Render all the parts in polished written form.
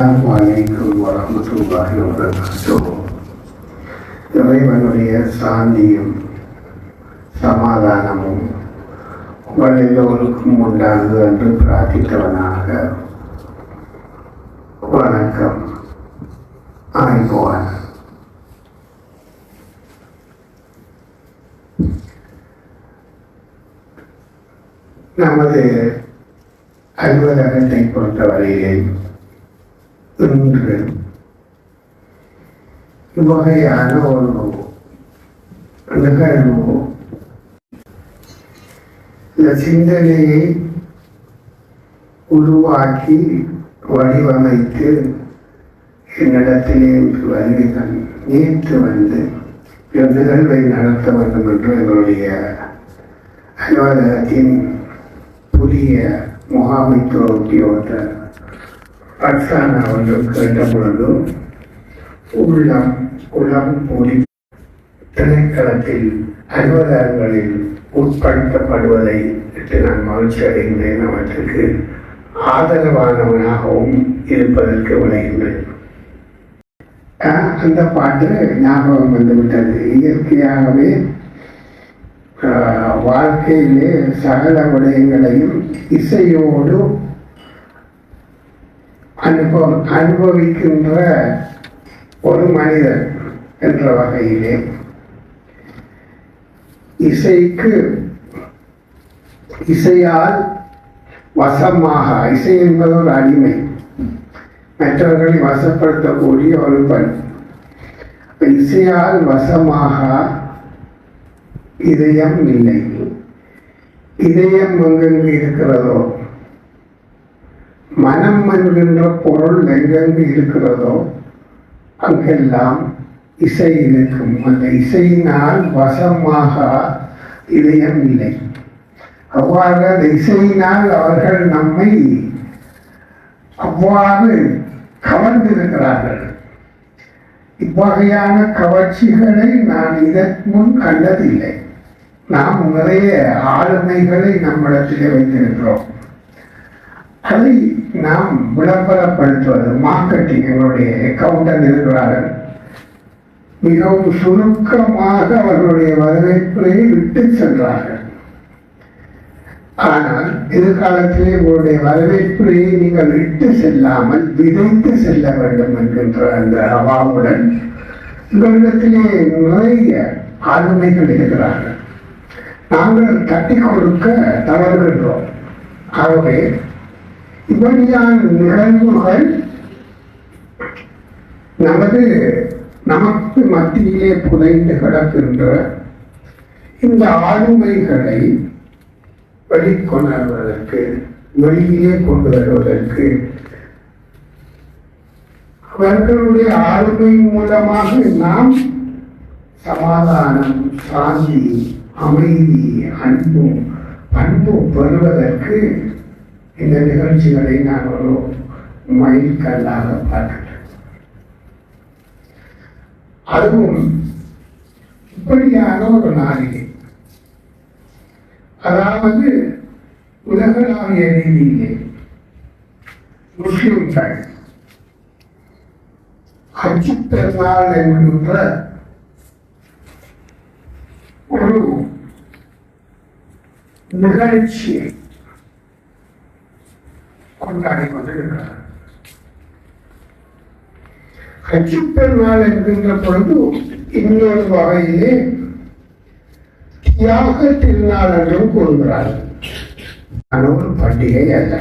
அலைக்கும் வரஹ்மத்துல்லாஹி வபரகாத்துஹு. இறைவனுடைய சாந்தியும் சமாதானமும் உங்கள் எல்லோருக்கும் உண்டானது என்று பிரார்த்தித்தவனாக வணக்கம். ஆய்வான் நமது அலுவலகத்தை பொறுத்தவரையிலே இன்று இவ்வகையான ஒரு நிகழ்வு இந்த சிந்தனையை உருவாக்கி வடிவமைத்து என்னிடத்திலே வருகிறான். நேற்று வந்து நிகழ்வை நடத்த வேண்டும் என்று எங்களுடைய அலுவலகத்தின் புதிய முகாமைத்துவ உத்தியோகத்தர் பட்சானா அவர்கள் கேட்ட பொழுது உளம் போலி திணைக்களத்தில் அலுவலகங்களில் உட்படுத்தப்படுவதை நான் மகிழ்ச்சி அடைகின்றேன். அவற்றுக்கு ஆதரவானவனாகவும் இருப்பதற்கு விளைகின்றேன். அந்த பாட்டு ஞாபகம் வந்துவிட்டது. இயற்கையாகவே வாழ்க்கையிலே சகல விடயங்களையும் இசையோடு அனுபவிக்கின்ற ஒரு மனிதன் என்ற வகையிலே இசையால் வசமாக, இசை என்பது ஒரு அடிமை, மற்றவர்களை வசப்படுத்தக்கூடிய ஒரு பண். இசையால் வசமாக இதயம் இல்லை. இதயம் எங்கெங்கு இருக்கிறதோ, மனம் என்கின்ற பொருள் எங்கெங்கு இருக்கிறதோ அங்கெல்லாம் இசை இருக்கும். அந்த இசையினால் வசமாக இதயம் இல்லை. அவ்வாறு அந்த இசையினால் அவர்கள் நம்மை அவ்வாறு கவர்ந்திருக்கிறார்கள். இவ்வகையான கவர்ச்சிகளை நான் இதற்கு முன் கண்டதில்லை. நாம் நிறைய ஆளுமைகளை நம்மிடத்திலே வைத்திருக்கிறோம். அதை நாம் விளம்பரப்படுத்துவது, மார்க்கெட்டிங், எங்களுடைய அக்கௌண்டன்ட் இருக்கிறார்கள், மிகவும் சுருக்கமாக அவர்களுடைய வரவேற்பை விட்டு சென்றார்கள். ஆனால் எதிர்காலத்திலே உங்களுடைய வரவேற்பை நீங்கள் இட்டு செல்லாமல் விதைத்து செல்ல வேண்டும் என்கின்ற அந்த அவாவுடன் உங்களிடத்திலே நிறைய ஆளுமைகள் இருக்கிறார்கள். நாங்கள் தட்டி கொடுக்க தவறுகின்றோம். ஆகவே இப்படியான நிகழ்வுகள் நமக்கு மத்தியிலே புதைந்து கிடக்கின்ற இந்த ஆளுமைகளை வெளிக்கொணர்வதற்கு, வெளியிலே கொண்டு வருவதற்கு, அவர்களுடைய ஆளுமை மூலமாக நாம் சமாதானம், சாந்தி, அமைதி, பண்பு பெறுவதற்கு இந்த நிகழ்ச்சிகளை நான் ஒரு மைல்கல்லாக பார்க்கிறேன். அதுவும் இப்படியான ஒரு நாளிலே, அதாவது உலகளாவிய ரீதியிலே முஸ்லிம்கள் ஹஜ் பெருநாள் என்கின்ற ஒரு நிகழ்ச்சியை கொண்டாடி கொண்டிருக்கிறார். ஹஜ் பெருநாள் என்கின்ற பொழுது இன்னொரு வகையிலே தியாக திருநாள் என்றும் கூறுகிறார்கள். ஒரு பண்டிகை அல்ல.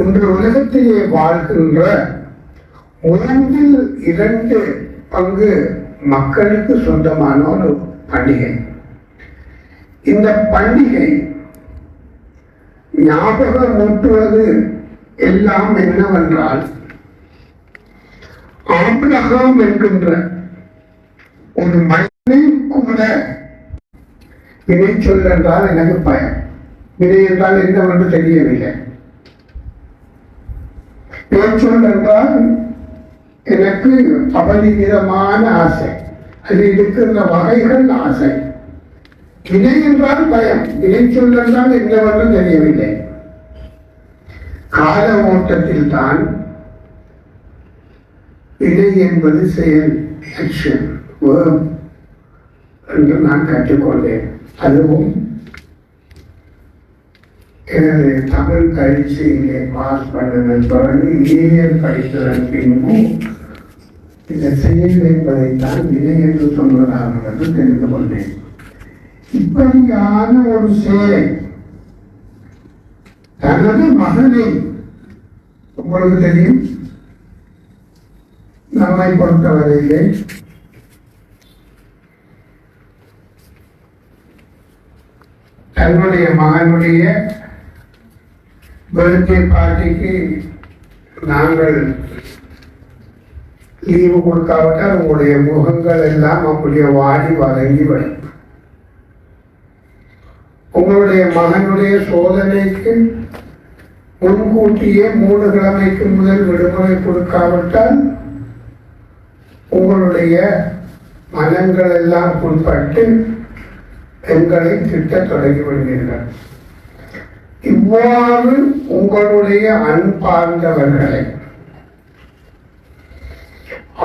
இன்று உலகத்திலே வாழ்கின்ற 2 பங்கு மக்களுக்கு சொந்தமான ஒரு பண்டிகை. இந்த பண்டிகை ஞாபகம் ஊட்டுவது எல்லாம் என்னவென்றால், ஆபிரகாம் என்கின்ற ஒரு மனிதனை கூட வினை சொல் என்றால் எனக்கு பயம். வினை என்றால் என்னவென்று தெரியவில்லை. பேச்சொல் என்றால் எனக்கு அபரிமிதமான ஆசை. அதில் இருக்கிற வகைகள் ஆசை. வினை என்றால் பயம். வினை சொல் என்றால் என்னவென்று தெரியவில்லை. கால ஓட்டத்தில் தான் வினை என்பது செயல், ஆக்ஷன், வேர்ப் என்று நான் கற்றுக்கொண்டேன். அதுவும் எனது தமிழ் பரீட்சையிலே பாஸ் பண்ணதன் பிறகு ஏஎல் படித்ததன் பின்பும் இந்த செயல் என்பதைத்தான் வினை என்று சொல்வதாக என்று தெரிந்து கொண்டேன். இப்படியான ஒரு செயலை தனது மகனை, உங்களுக்கு தெரியும், நம்மை பொறுத்தவரையிலே தன்னுடைய மகனுடைய பர்த்டே பார்ட்டிக்கு நாங்கள் லீவு கொடுக்காவிட்டால் உங்களுடைய முகங்கள் எல்லாம் அப்படியே வாடி வதங்கிவிடும். உங்களுடைய மகனுடைய சோதனைக்கு முன்கூட்டியே 3 கிழமைக்கு முதல் விடுமுறை கொடுக்காவிட்டால் உங்களுடைய மனங்கள் எல்லாம் புண்பட்டு எங்களை திட்டத் தொடங்கிவிடுவீர்கள். இவ்வாறு உங்களுடைய அன்பார்ந்தவர்களை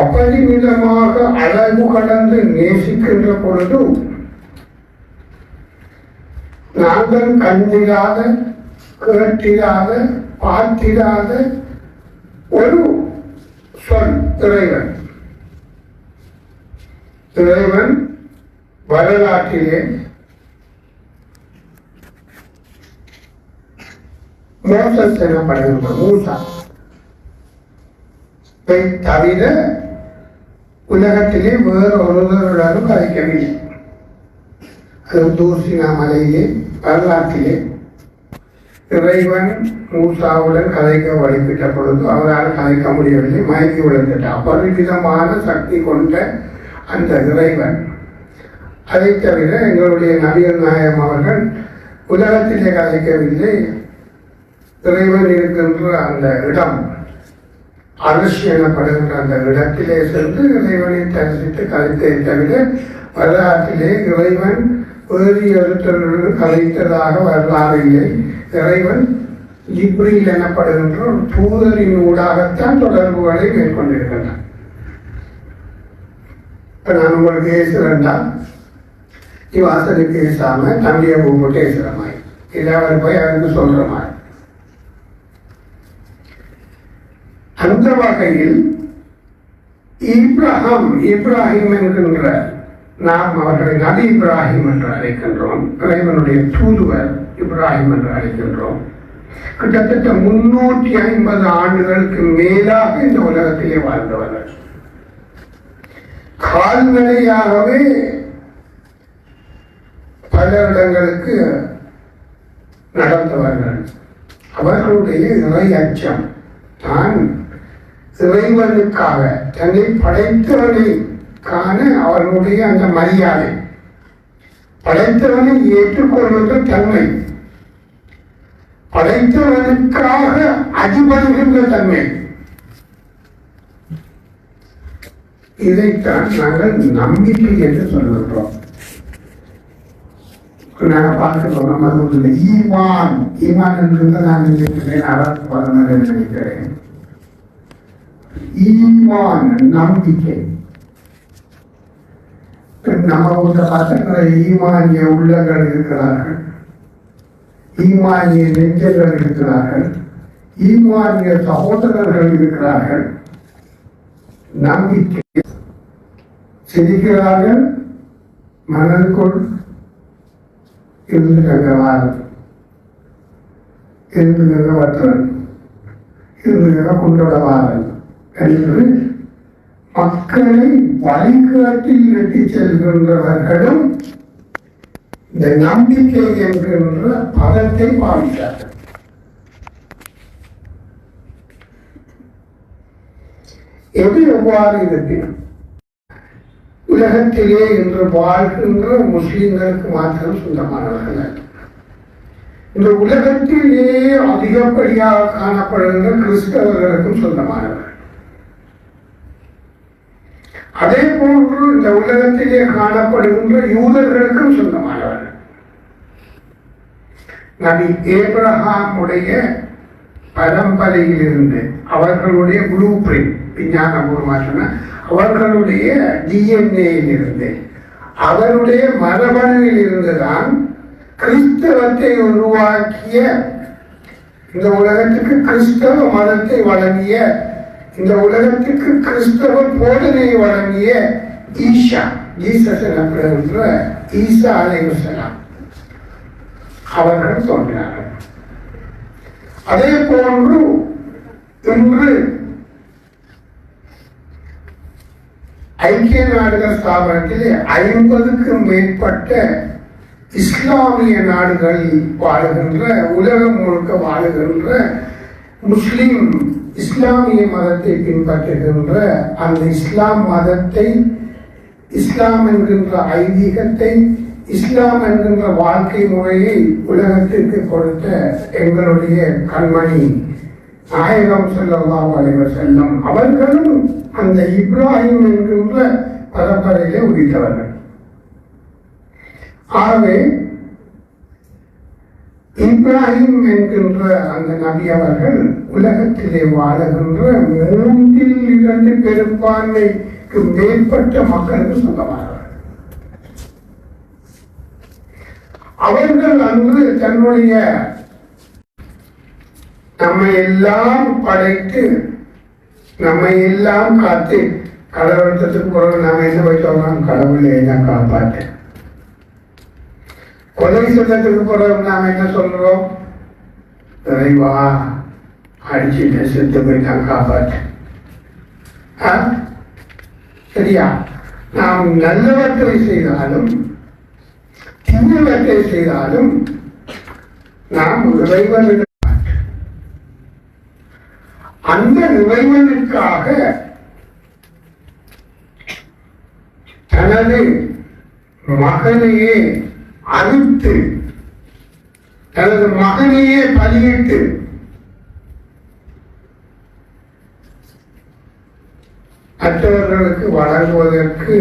அபரிமிதமாக அளவு கடந்து நேசிக்கின்ற பொழுது நாங்கள் கண்டிராத, கேட்டிராத, பார்த்திராத ஒரு சொல் இறைவன். இறைவன் வரலாற்றிலே மோசஸ் எனப்படுகின்ற மூசா தவிர உலகத்திலே வேறு ஒருவருடனும் கதைக்கவில்லை. அது தூசினா மலையிலே வரலாற்றிலே இறைவன் மூசாவுடன் கதைக்க வழிபட்ட பொழுது அவரால் கதைக்க முடியவில்லை, மயங்கி விழுந்துட்டார். அபரிமிதமான சக்தி கொண்ட அந்த இறைவன். அதை தவிர எங்களுடைய நபிகள் நாயகம் அவர்கள் உலகத்திலே கதைக்கவில்லை, இறைவன் இருக்கின்ற அந்த இடம், அரசு எனப்படுகின்ற அந்த இடத்திலே சென்று இறைவனை தரிசித்து கதைத்ததை தவிர வரலாற்றிலே இறைவன் வேறு ஒருத்தருடன் கதைத்ததாக வரலாறு இல்லை. இறைவன் ஜிப்ரீல் எனப்படுகின்ற ஒரு தூதரின் ஊடாகத்தான் தொடர்புகளை மேற்கொண்டிருக்கின்றான். இப்போ நான் உங்களுக்கு பேசுகிறேன்டா, இவாசலுக்கு பேசாம தம்பியை கூப்பிட்டு பேசுகிற மாதிரி, இல்லை அவர் போய் அவருக்கு சொல்ற மாதிரி. அந்த வகையில் இப்ராஹிம் என்கின்ற நாம் அவர்களை நபி இப்ராஹிம் என்று அழைக்கின்றோம். இறைவனுடைய தூதுவர் இப்ராஹிம் என்று அழைக்கின்றோம். கிட்டத்தட்ட 350 ஆண்டுகளுக்கு மேலாக இந்த உலகத்திலே வாழ்ந்தவர்கள். கால்நடையாகவே பல இடங்களுக்கு நடந்தவர்கள். அவர்களுடைய இறை அச்சம் தான் இறைவனுக்காக தன்னை படைத்தவனை காண அவர்களுடைய அந்த மரியாதை, படைத்தவனை ஏற்றுக்கொள்கின்ற தன்மை, படைத்தவனுக்காக அடிபடுகின்ற தன்மை, இதைத்தான் நாங்கள் நம்பிக்கை என்று சொல்லுகிறோம். நாங்கள் பார்க்கிறோம் நம்ம ஈமான் என்று நான் நினைக்கிறேன், அரசு பதம் நினைக்கிறேன். ஈமான் நம்பிக்கை. நம்ம ஊர்ல பசங்களை ஈமானிய உள்ளங்கள் இருக்கிறார்கள், ஈமானிய நெஞ்சங்கள் இருக்கிறார்கள், ஈமானிய சகோதரர்கள் இருக்கிறார்கள். நம்பிக்கை சிரிக்கிறார்கள், மனதுக்குள் இருந்துகிற வாரம், இருந்துகிற வற்றல், இருந்துகிற குண்டோட வாரம் என்று மக்களை வழிகாட்டில் எட்டி செல்கின்றவர்களும் இந்த நம்பிக்கை என்கின்ற பதத்தை பாவித்தார்கள். எது எவ்வாறு இருப்பினும் உலகத்திலே இன்று வாழ்கின்ற முஸ்லிம்களுக்கு மாத்திரம் சொந்தமானவர்கள், இந்த உலகத்திலே அதிகப்படியாக காணப்படுகின்ற கிறிஸ்தவர்களுக்கும் சொந்தமானவர்கள், அதே போன்று இந்த உலகத்திலே காணப்படுகின்ற யூதர்களுக்கும் சொந்தமானவர்கள். நபி ஏப்ரஹாமுடைய பரம்பரையில் இருந்து அவர்களுடைய ப்ளூ பிரிண்ட் விஞ்ஞானபூர்வமாக அவர்களுடைய டிஎன்ஏயில் இருந்து அவருடைய மரபணுவில் இருந்துதான் கிறிஸ்தவத்தை உருவாக்கிய இந்த உலகத்துக்கு கிறிஸ்தவ மதத்தை வழங்கிய இந்த உலகத்துக்கு கிறிஸ்தவ போதனை வழங்கிய ஈசா ஜீசஸ் எனப்படுகின்ற ஈசா அலைஹிஸ்ஸலாம் அவர்கள் தோன்றினார்கள். அதே போன்று இன்று ஐக்கிய நாடுகள் ஸ்தாபனத்திலே 50க்கும் மேற்பட்ட இஸ்லாமிய நாடுகளில் வாழுகின்ற உலகம் முழுக்க வாழுகின்ற முஸ்லிம் இஸ்லாமிய மதத்தை பின்பற்றுகின்ற அந்த இஸ்லாம் மதத்தை இஸ்லாம் என்கின்ற ஐதீகத்தை இஸ்லாம் என்கின்ற வாழ்க்கை முறையை உலகத்திற்கு கொடுத்த எங்களுடைய கண்மணி நாயகம் ஸல்லல்லாஹு அலைஹி வஸல்லம் அவர்களும் அந்த இப்ராஹிம் என்கின்ற பரம்பரையிலே உதித்தவர்கள். ஆகவே இப்ராஹிம் என்கின்ற அந்த நபி அவர்கள் உலகத்திலே வாழுகின்ற 2/3 பெரும்பான்மைக்கு மேற்பட்ட மக்களுக்கு சொந்தமானவர்கள். அவர்கள் அன்று தன்னுடைய நம்மை எல்லாம் படைத்து நம்மை எல்லாம் காத்து கடவுளத்துக்கு பிறகு நாம என்ன வச்சோம், கடவுளை என்ன காப்பாற்ற. கொலை சொல்லத்துக்கு பிறகு நாம என்ன சொல்றோம், இறைவா அடிச்சுட்டு செத்து போயிட்டான் காப்பாற்ற. சரியா? நாம் நல்லவற்றை செய்தாலும் தீயவற்றை செய்தாலும் நாம் இறைவனிடம் அந்த இறைவனுக்காக தனது மகனையே அறுத்து தனது மகனையே பலியிட்டு மற்றவர்களுக்கு வழங்குவதற்கு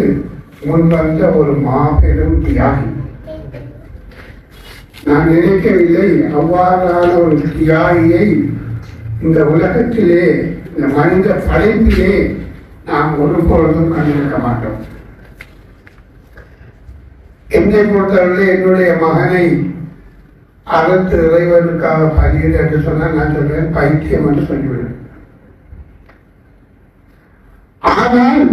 முன்வந்த ஒரு மாபெரும் தியாகி. நான் நினைக்கவில்லை அவ்வாறான ஒரு தியாகியை இந்த உலகத்திலே இந்த மனித படைப்பிலே நாம் ஒருபொழுதும் கண்டிருக்க மாட்டோம். என்னை பொறுத்தவரை என்னுடைய மகனை அறுத்து இறைவனுக்காக பலியிட என்று சொன்னால் நான் சொல்றேன் பைத்தியம் என்று சொல்லிவிடுவேன். ஆனால்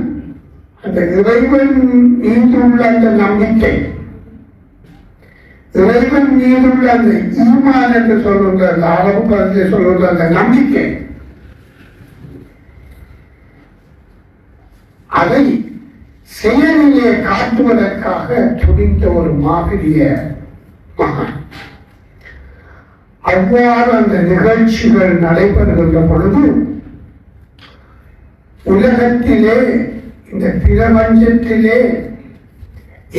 அந்த இறைவன் மீது உள்ள அந்த நம்பிக்கை, இறைவன் மீது உள்ள அந்த ஈமான் என்று சொல்லுகிற அந்த அளவு பதத்தை சொல்லுகிற அந்த நம்பிக்கை, அதை செயலிலே காட்டுவதற்காக துணிந்த ஒரு மாபெரிய மகன். அவ்வாறு அந்த நிகழ்ச்சிகள் நடைபெறுகின்ற பொழுது உலகத்திலே இந்த பிரபஞ்சத்திலே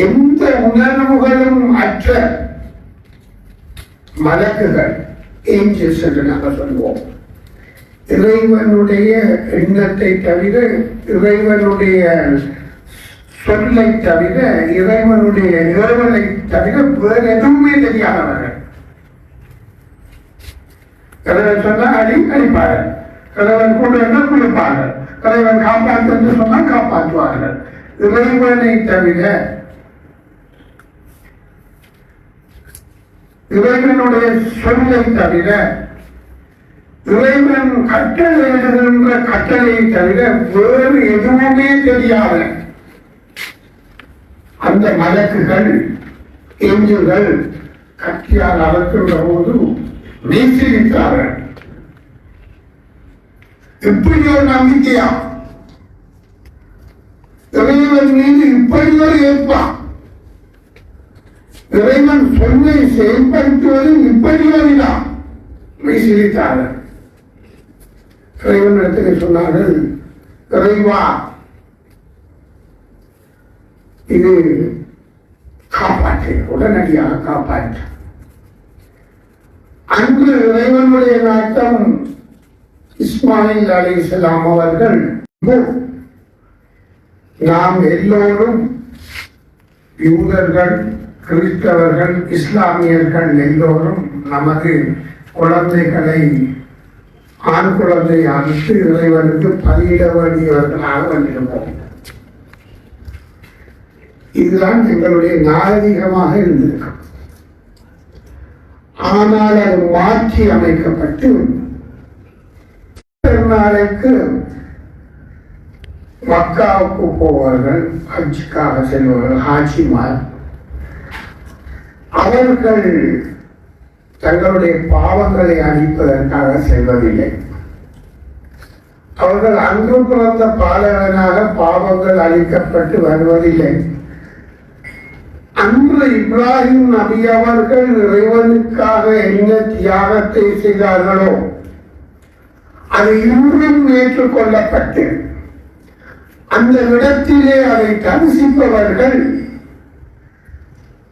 எந்த உணர்வுகளும் அற்ற மலக்குகள், ஏஞ்சல்ஸ் என்று நாங்கள் சொல்வோம், இறைவனுடைய எண்ணத்தை தவிர, இறைவனுடைய சொல்லை தவிர, இறைவனுடைய ஏவலை தவிர வேறு எதுவுமே தெரியாதவர்கள். கலைவன் சொன்னா அடிப்பார்கள், கலைவன் கூட குளிப்பார்கள், கலைவன் காப்பாற்று என்று சொன்னால் காப்பாற்றுவார்கள். இறைவனை தவிர, இறைவனுடைய சொல்லை தவிர, இறைவன் கட்டளையிடுகின்ற கட்டளையை தவிர வேறு எதுவுமே தெரியாத அந்த மலக்குகள், ஏஞ்சல்கள் கத்தியால் அறுக்கின்ற போது வீசிவிட்டார்கள். இப்படி ஒரு நம்பிக்கையா? இறைவன் மீது இப்படி ஒரு ஏற்பான், இறைவன் சொல்லை செயல்படுத்துவது இப்படி ஒருதான் வீசிவிட்டார்கள். இறைவன் இடத்துக்கு சொன்னார்கள், இறைவா இது காப்பாற்று, உடனடியாக காப்பாற்று. அன்று இறைவனுடைய நாட்டம் இஸ்மாயில் அலைஹிஸ்ஸலாம் அவர்கள், நாம் எல்லோரும் யூதர்கள், கிறிஸ்தவர்கள், இஸ்லாமியர்கள் எல்லோரும் நமது குழந்தைகளை ஆண் குழந்தை அறுத்து இறைவனுக்கு பலியிட வேண்டியவர்களாக வந்திருப்போம். இதுதான் எங்களுடைய நாகரிகமாக இருந்திருக்கும். ஆனால் அது மாற்றி அமைக்கப்பட்டு நாளைக்கு மக்காவுக்கு போவார்கள், ஹஜ்ஜுக்காக செல்வார்கள். ஹாஜிமார் அவர்கள் தங்களுடைய பாவங்களை அழிப்பதற்காக செல்வதில்லை. அவர்கள் அங்கு பிறந்த பாலகனாக பாவங்கள் அழிக்கப்பட்டு வருவதில்லை. அன்று இப்ராஹிம் நபி அவர்கள் இறைவனுக்காக என்ன தியாகத்தை செய்தார்களோ அது இன்றும் ஏற்றுக்கொள்ளப்பட்டு அந்த இடத்திலே அதை தரிசிப்பவர்கள்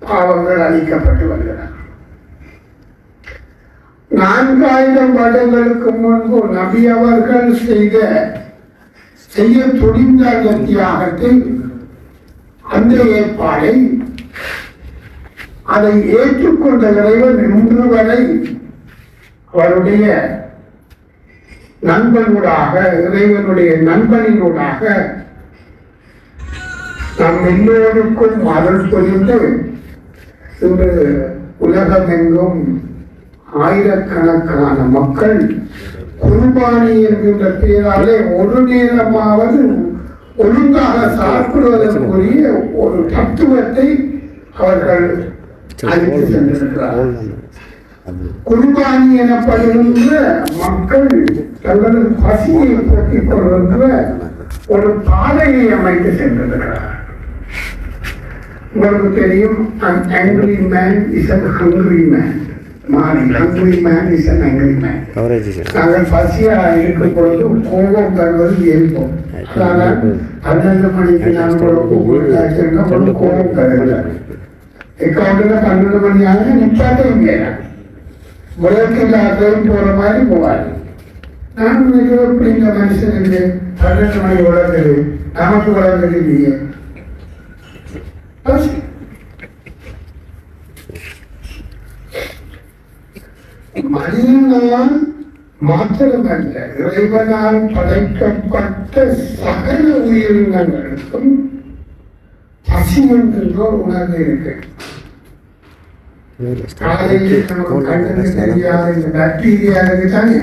பாவங்கள் அழிக்கப்பட்டு வருகிறார். 4000 வருடங்களுக்கு முன்பு நபி அவர்கள் செய்ய துணிந்த அந்த தியாகத்தை, அந்த ஏற்பாடை அதை ஏற்றுக்கொண்ட இறைவன் இன்று வரை அவருடைய நண்பனூடாக, இறைவனுடைய நண்பனினூடாக நம் எல்லோருக்கும் அருள் புரிந்து இன்று உலகமெங்கும் ஆயிரக்கணக்கான மக்கள் குர்பானி என்கின்ற பெயராலே ஒரு நேரமாவது ஒழுங்காக சாப்பிடுவதற்குரிய ஒரு தத்துவத்தை அவர்கள் அளித்து சென்றிருக்கிறார்கள். குர்பானி எனப்படுகின்ற மக்கள் தங்களது பசியை போக்கிக் கொள்கின்ற ஒரு பாதையை அமைத்து சென்றிருக்கிறார். உங்களுக்கு தெரியும், an angry man is an hungry man. மாறி hungry man is an angry man. நாங்கள் பசியாக இருக்கும் பொழுது கோபம் தருவது இயல்போம். அதனால் 12 மணிக்கு நான் உங்களுக்கு கோபம் தருகிறேன். அக்கௌண்ட்ல 12 மணி ஆகுது, நிப்பாட்டே இல்லையா, உலகத்தில் எல்லாத்தையும் போற மாதிரி போவாரு. நான் எப்படி இந்த மனுஷனுக்கு 12 மணி உலகுது, நமக்கு உலகுது இல்லையே. மனிதனால் மாத்திரமல்ல, இறைவனால் படைக்கப்பட்ட சகல உயிரினங்களுக்கும் பசி என்கின்ற உணர்வு இருக்கு. காலையில் நமக்கு கண்ணுக்கு தெரியாத இந்த பாக்டீரியா இருக்குதானே,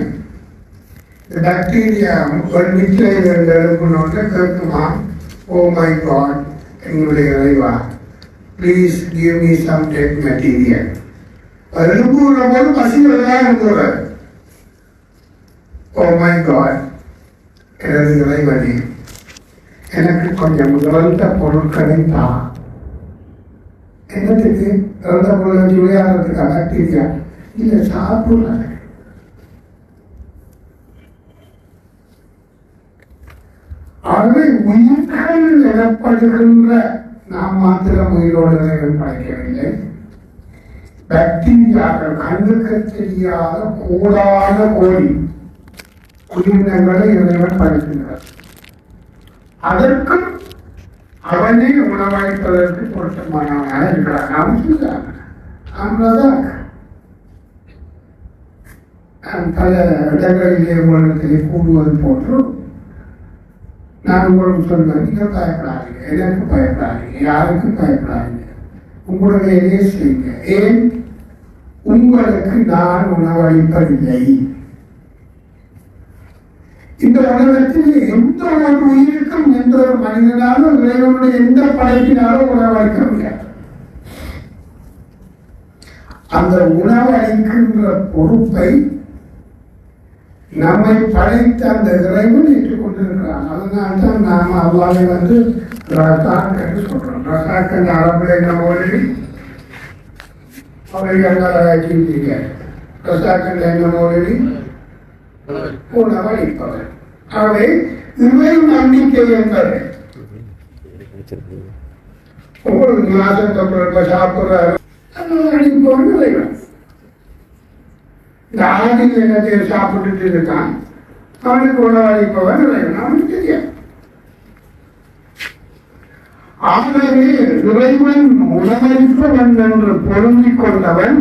இந்த பாக்டீரியா ஒரு வீட்டில் இருந்து எழுப்பணும்னு கேட்குமா, ஓ மை காட், என்னுடைய இறைவா, please give me some dead material. எழுப்புகிற போது பசிகளெல்லாம் எழுப்புறார். ஓ மை காட், எனது இறைவனே, எனக்கு கொஞ்சம் இறந்த பொருட்களை தான். என்னத்துக்கு இறந்த பொருளை விளையாடுறதுக்கா? பாக்டீரியா இல்லை, சாப்பிடுறாங்க. ஆகவே உயிர்கள் எனப்படுகின்ற நாம் மாத்திரம் உயிரோடு இறைவன் படைக்கவில்லை. பாக்டீரியாக்கள், கண்ணுக்கு தெரியாத கோடான கோடி உயிரினங்களை இறைவன் படைக்கின்றார். அதற்கும் அவனே உணவளிப்பதற்கு பொருத்தமானவனாக இருக்கிறான். அவன்தான் பல இடங்களிலே உலகத்திலே கூடுவது போன்று நான் உங்களுக்கு சொல்வேன், நீங்கள் பயப்படாதீங்க, எனக்கு பயப்படாதீங்க, யாருக்கும் பயப்படாதீங்க, உங்களோட வேலையை செய்யுங்க. ஏன்? உங்களுக்கு நான் உணவளிப்பதில்லை. இந்த உலகத்தில் எந்த ஒரு உயிருக்கும், எந்த ஒரு மனிதனாலும், இறைவனுடைய எந்த படைப்பினாலும் உணவளிக்க முடியாது. அந்த உணவளிக்கின்ற பொறுப்பை நம்மை படைத்த அந்த இறைவன் ஏற்றுக்கொண்டிருக்கிறான். அதனால்தான் நாம் அல்லாஹ்வை ரசாக் என்று சொல்றோம். ரசாக் என்ற அரபுல என்ன மொழி? அவரை கண்டாராய்ச்சிங்க. ரசாக் என்ற என்ன மொழி? உணவளிப்பவர். ஆகவே இவை நம்பிக்கை என்பது உங்களுக்கு மாசம் தொழில்நுட்ப சாப்பிடுறாரு அளிப்பவன் இறைவன். இந்த ஆதில் என்னத்தையும் சாப்பிட்டுட்டு இருக்கான், அவனுக்கு உணவளிப்பவன் இறைவன், அவனுக்கு தெரியாது. ஆகவே இறைவன் உணவளிப்பவன் என்று பொருந்திக் கொண்டவன்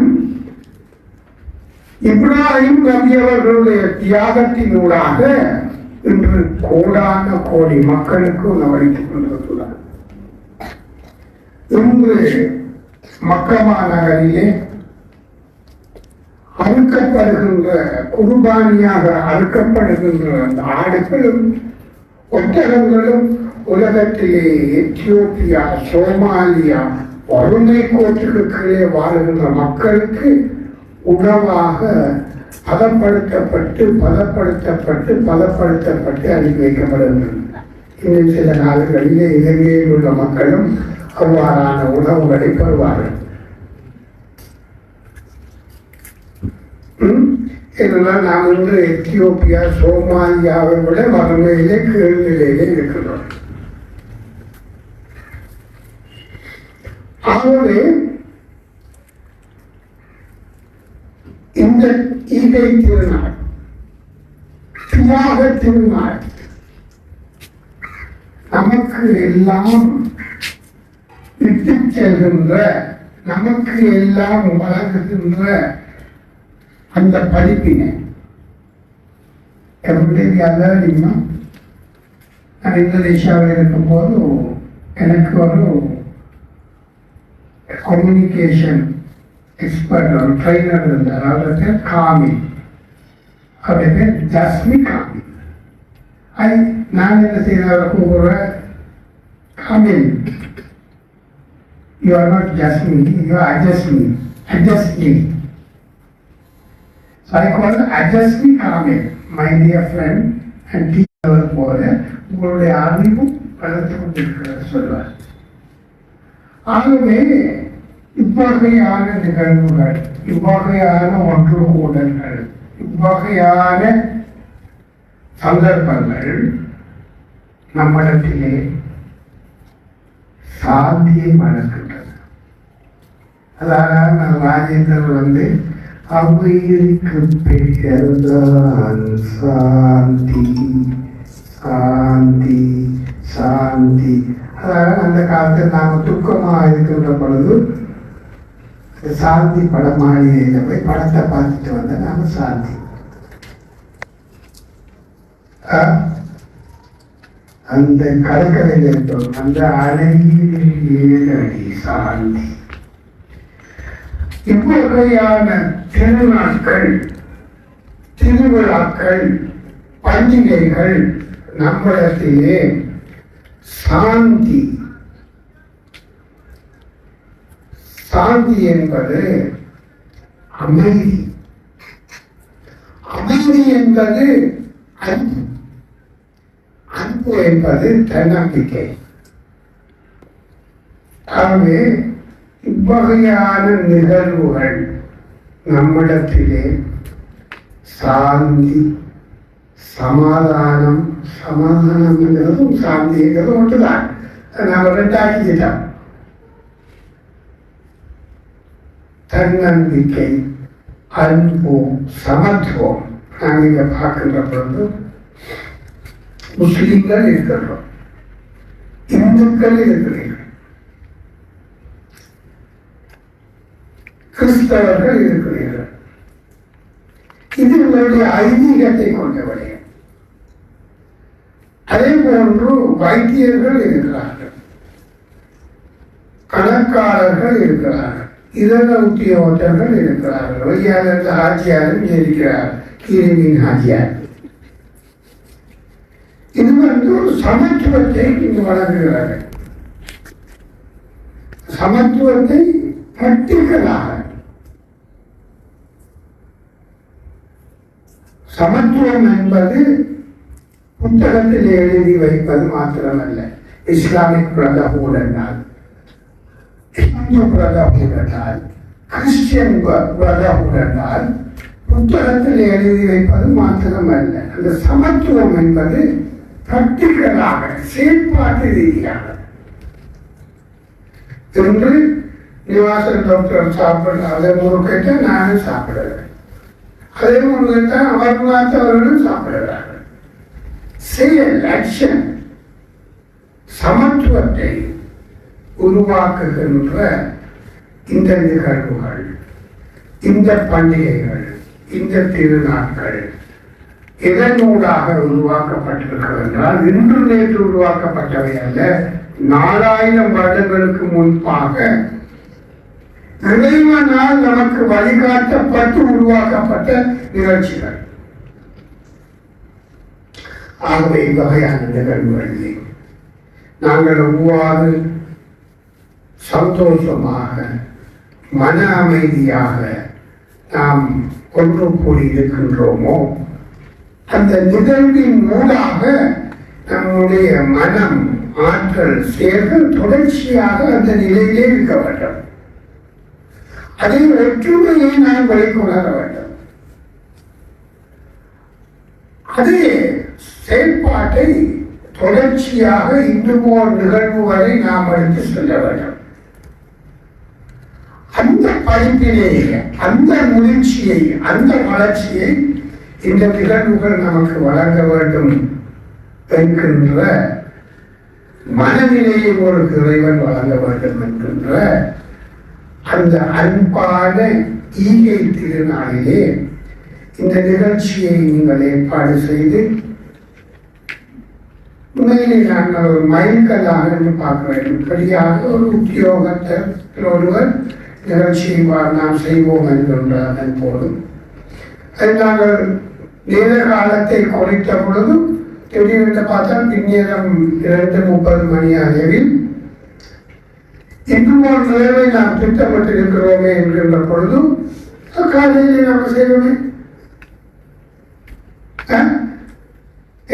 இப்ராஹிம் நபி அவர்களுடைய தியாகத்தினூடாக இன்று கோடான கோடி மக்களுக்கு உணவளித்துக் கொண்டிருக்கிறார். இன்று மக்கமா நகரிலே அறுக்கப்படுகின்ற குர்பானியாக அறுக்கப்படுகின்ற அந்த ஆடுகளும் ஒட்டகங்களும் உலகத்திலே எத்தியோப்பியா, சோமாலியா வறுமை கோட்டுக்கு கீழே வாழ்கின்ற மக்களுக்கு உணவாக பதப்படுத்தப்பட்டு அனுப்பி வைக்கப்படுகின்றன. இன்னும் சில நாடுகளிலே இலங்கையில் உள்ள மக்களும் அவ்வாறான உணவுகளை பெறுவார்கள். இதெல்லாம் நாம் வந்து எத்தியோப்பியா, சோமாலியாவை விட வறுமையிலே கீழ்நிலையிலே இருக்கிறோம். ஆகவே இந்த ஈகை திருநாள், தியாக திருநாள் நமக்கு எல்லாம் விட்டு செல்கின்ற, நமக்கு எல்லாம் வழங்குகின்ற அந்த படிப்பினை எப்படி தெரியுமா? நான் இந்தோனேஷியாவில் இருக்கும்போது எனக்கு ஒரு கம்யூனிகேஷன் எக்ஸ்பர்ட், ஒரு ட்ரைனர் இருந்தார். அவருடைய பேர் காமி, அவருடைய பேர் ஜஸ்மி காமி. நான் என்ன செய்த அவரை கூப்பிடுறேன், Kamil, you are not just me, you are adjust me. So I call adjust me Kamil, my dear friend, and teacher போல உங்களுடைய அறிவும் வளர்த்து கொண்டிருக்கிறார் சொல்வார். ஆகவே இவ்வகையான நிகழ்வுகள், இவ்வகையான ஒன்று கூடல்கள், இவ்வகையான சந்தர்ப்பங்கள் நம்மிடத்திலே சாந்தியை வளர்க்கின்றது. அதாவது ராஜேந்தர் வந்து அவையிற்கு பெயர்தான் சாந்தி சாந்தி சாந்தி. அதாவது அந்த காலத்தில் நாம் துக்கமாக இருக்கின்ற பொழுது சாந்தி படமாளிகையில் போய் படத்தை பார்த்துட்டு வந்த நாம சாந்தி. அந்த கடற்கரையில் இருக்கிறோம், அந்த அழகில் ஏழடி சாந்தி. இவ்வகையான திருநாட்கள், திருவிழாக்கள், பண்டிகைகள் நம்மிடத்திலே சாந்தி, சாந்தி என்பது அமைதி, அமைதி என்பது அன்பு, அன்பு என்பது தன்னம்பிக்கை. ஆகவே இவ்வகையான நிகழ்வுகள் நம்மிடத்திலே சாந்தி, சமாதானம், சமாதானம் என்கிறதும் சாந்தி என்கிறதும் ஒன்றுதான். நாம் ரெண்டாக்கிட்டோம். தன்னம்பிக்கை, அன்பு, சமத்துவம். நாங்கள் இங்க பார்க்கின்ற பொழுது முஸ்லிம்கள் இருக்கின்றோம், இந்துக்கள் இருக்கிறீர்கள், கிறிஸ்தவர்கள் இருக்கிறீர்கள். இது உங்களுடைய ஐதீகத்தை கொண்டவர்கள். அதே போன்று வைத்தியர்கள் இருக்கிறார்கள், கணக்காளர்கள் இருக்கிறார்கள், இதர உத்தியோகத்தர்கள் இருக்கிறார்கள், வையாளர்கள், ஆட்சியாளரும் இருக்கிறார், கிருமின் ஆட்சியார். இது வந்து ஒரு சமத்துவத்தை இங்கு வழங்குகிறார்கள். சமத்துவத்தை பட்டிகளாக, சமத்துவம் என்பது புத்தகத்தில் எழுதி வைப்பது மாத்திரமல்ல. இஸ்லாமிக் பிரதர்ஹுட் என்றால், இந்து பிரதர்ஹுட் என்றால், கிறிஸ்டியன் பிரதர்ஹுட் என்றால் புத்தகத்தில் எழுதி வைப்பது மாத்திரமல்ல. அந்த சமத்துவம் என்பது பிராக்டிகலாக, செயல்பாட்டு ரீதியாக. இன்று நிவாசல் டாக்டர் சாப்பிட அதை முறுக்கிட்ட நானும் சாப்பிடுறேன், அதே முறுக்கிட்ட அவர் பார்த்தவர்களும் சாப்பிடுறார்கள். செயல், ஆக்ஷன், சமத்துவத்தை உருவாக்குகின்ற இந்த நிகழ்வுகள், இந்த பண்டிகைகள், இந்த திருநாட்கள் இதனூடாக உருவாக்கப்பட்டிருக்கிறது என்றால் இன்று நேற்று உருவாக்கப்பட்டவை அல்ல. 4000 வருடங்களுக்கு முன்பாக இறைவனால் நமக்கு வழிகாட்டப்பட்டு உருவாக்கப்பட்ட நிகழ்ச்சிகள். ஆகவே வகையான நிகழ்வுகளிலே நாங்கள் எவ்வாறு சந்தோஷமாக மன அமைதியாக நாம் ஒன்று கூடி இருக்கின்றோமோ அந்த நிகழ்வின் மூலமாக நம்முடைய மனம் ஆற்றல் செயல்கள் தொடர்ச்சியாக அந்த நிலையிலே இருக்க வேண்டும். அதை ஒற்றுமையை நாம் வெளிக்கொணர வேண்டும். அதே செயல்பாட்டை தொடர்ச்சியாக இன்னுமோர் நிகழ்வு வரை நாம் எடுத்து செல்ல வேண்டும். அந்த படிப்பிலேயே அந்த முயற்சியை அந்த வளர்ச்சியை இந்த நிகழ்வுகள் நமக்கு வழங்க வேண்டும் என்கின்ற மனநிலையை ஒரு இறைவன் வழங்க வேண்டும் என்கின்ற அந்த அன்பான ஈகை திருநாளிலே இந்த நிகழ்ச்சியை நீங்கள் ஏற்பாடு செய்து உண்மையிலே நாங்கள் ஒரு மைல்கல்லாக என்று பார்க்க வேண்டும். இப்படியாக ஒரு உத்தியோகத்தில் ஒருவர் நிகழ்ச்சியை நாம் செய்வோம் என்கின்றதன் போதும் அது நாங்கள் நேர காலத்தை குறைத்த பொழுதும் திடீரென்று பார்த்தால் பின்னேரம் 2:30 மணி அளவில் இன்னும் ஒரு நிலையை நாம் திட்டமிட்டிருக்கிறோமே என்கின்ற பொழுதும் காலையிலே நாம் செய்வோமே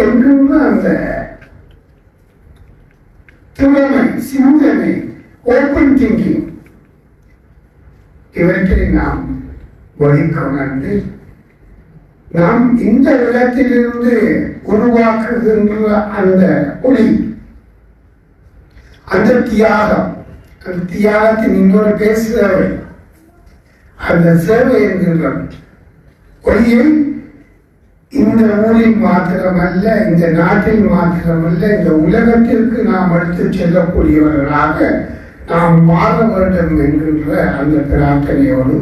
என்கின்ற அந்த திறமை சிந்தனை ஓப்பன் திங்கிங் இவற்றை நாம் வழிகொணர்ந்து நாம் இந்த இடத்திலிருந்து உருவாக்குகின்ற அந்த ஒளி அந்த தியாகம் அந்த தியாகத்தின் இன்னொரு பேர் சேவை அந்த சேவை என்கின்ற ஒளியை இந்த ஊரில் மாத்திரமல்ல இந்த நாட்டில் மாத்திரமல்ல இந்த உலகத்திற்கு நாம் எடுத்து செல்லக்கூடியவர்களாக நாம் மாற வேண்டும் என்கின்ற அந்த பிரார்த்தனையோடு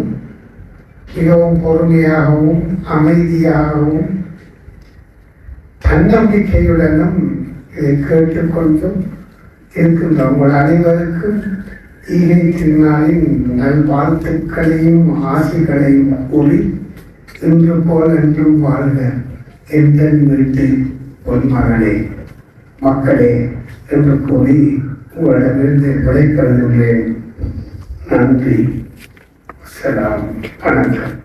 மிகவும் பொறுமையாகவும் அமைதியாகவும் தன்னம்பிக்கையுடனும் இதை கேட்டுக்கொண்டும் இருக்கின்ற உங்கள் அனைவருக்கும் ஈகை திருநாளின் நல்வாழ்த்துக்களையும் ஆசைகளையும் கூறி இன்று போல் என்றும் வாழ்க எந்த வீட்டு பொன்மகனே மக்களே என்று கூறி உங்களிடமிருந்து விடைபெறுகின்றேன். நன்றி. சலாம். வணக்கம்.